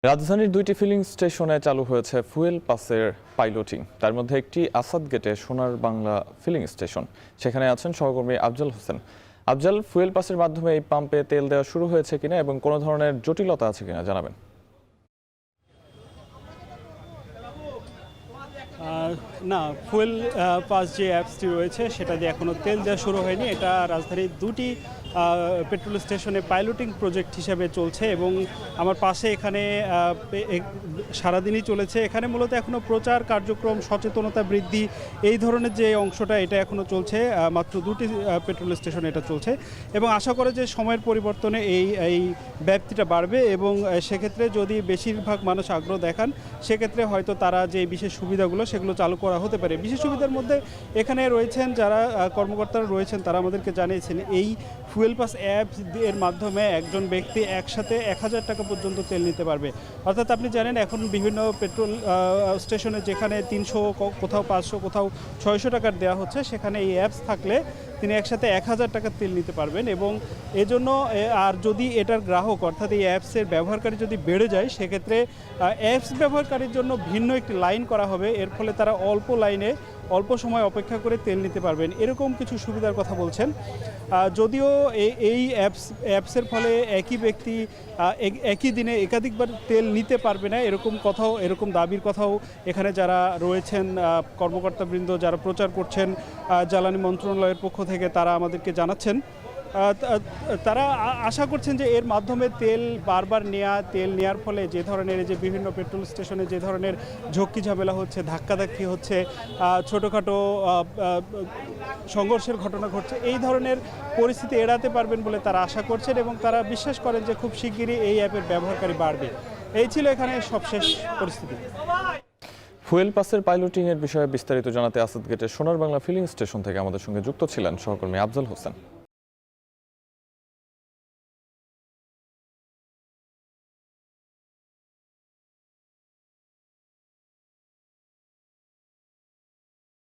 রাজধানীর দুইটি ফিলিং স্টেশনে চালু হয়েছে ফুয়েল পাসের পাইলটিং। তার মধ্যে একটি আসাদ গেটে সোনার বাংলা ফিলিং স্টেশন। সেখানে আছেন সহকর্মী আফজাল হোসেন। আফজাল, ফুয়েল পাসের মাধ্যমে এই পাম্পে তেল দেওয়া শুরু হয়েছে কিনা এবং কোনো ধরনের জটিলতা আছে কিনা জানাবেন। না, ফুয়েল পাস যে অ্যাপসটি রয়েছে সেটা দিয়ে এখনও তেল দেওয়া শুরু হয়নি। এটা রাজধানীর দুটি পেট্রোল স্টেশনে পাইলটিং প্রজেক্ট হিসাবে চলছে এবং আমার পাশে এখানে সারাদিনই চলেছে। এখানে মূলত এখনও প্রচার কার্যক্রম, সচেতনতা বৃদ্ধি এই ধরনের যে অংশটা এটা এখনও চলছে। মাত্র দুটি পেট্রোল স্টেশনে এটা চলছে এবং আশা করে যে সময়ের পরিবর্তনে এই ব্যাপ্তিটা বাড়বে এবং সেক্ষেত্রে যদি বেশিরভাগ মানুষ আগ্রহ দেখান সেক্ষেত্রে হয়তো তারা যে বিশেষ সুবিধাগুলো সেগুলো চালু করা হতে পারে। বিশেষ সুবিধার মধ্যে এখানে রয়েছেন যারা কর্মকর্তারা রয়েছেন, তারা আমাদেরকে জানিয়েছেন এই ফুয়েল পাস অ্যাপ এর মাধ্যমে একজন ব্যক্তি একসাথে 1000 টাকা পর্যন্ত তেল নিতে পারবে। অর্থাৎ আপনি জানেন এখন বিভিন্ন পেট্রোল স্টেশনে যেখানে 300, কোথাও 500, কোথাও 600 টাকার দেওয়া হচ্ছে, সেখানে এই অ্যাপস থাকলে তিনি একসাথে 1000 টাকার তেল নিতে পারবেন। এবং এজন্য আর যদি এটার গ্রাহক অর্থাৎ এই অ্যাপসের ব্যবহারকারী যদি বেড়ে যায় সেক্ষেত্রে অ্যাপস ব্যবহারকারীর জন্য ভিন্ন একটি লাইন করা হবে। এর ফলে তারা অল্প লাইনে অল্প সময় অপেক্ষা করে তেল নিতে পারবেন, এরকম কিছু সুবিধার কথা বলছেন। যদিও এই অ্যাপসের ফলে একই ব্যক্তি একই দিনে একাধিকবার তেল নিতে পারবে না, এরকম দাবির কথাও এখানে যারা রয়েছেন কর্মকর্তাবৃন্দ যারা প্রচার করছেন জ্বালানি মন্ত্রণালয়ের পক্ষ থেকে তারা আমাদেরকে জানাচ্ছেন। তারা আশা করছেন যে এর মাধ্যমে তেল বারবার তেল নেওয়ার ফলে যে ধরনের যে বিভিন্ন পেট্রোল স্টেশনে যে ধরনের ঝক্কি ঝামেলা হচ্ছে, ধাক্কাধাক্কি হচ্ছে, ছোটোখাটো সংঘর্ষের ঘটনা ঘটছে, এই ধরনের পরিস্থিতি এড়াতে পারবেন বলে তারা আশা করছেন এবং তারা বিশ্বাস করেন যে খুব শিগগিরই এই অ্যাপের ব্যবহারকারী বাড়বে। এই ছিল এখানে সবশেষ পরিস্থিতি। ফুয়েল পাসের পাইলটিং এর বিষয়ে বিস্তারিত জানাতে আসাদ গেটের সোনার বাংলা ফিলিং স্টেশন থেকে আমাদের সঙ্গে যুক্ত ছিলেন সহকর্মী আফজাল হোসেন।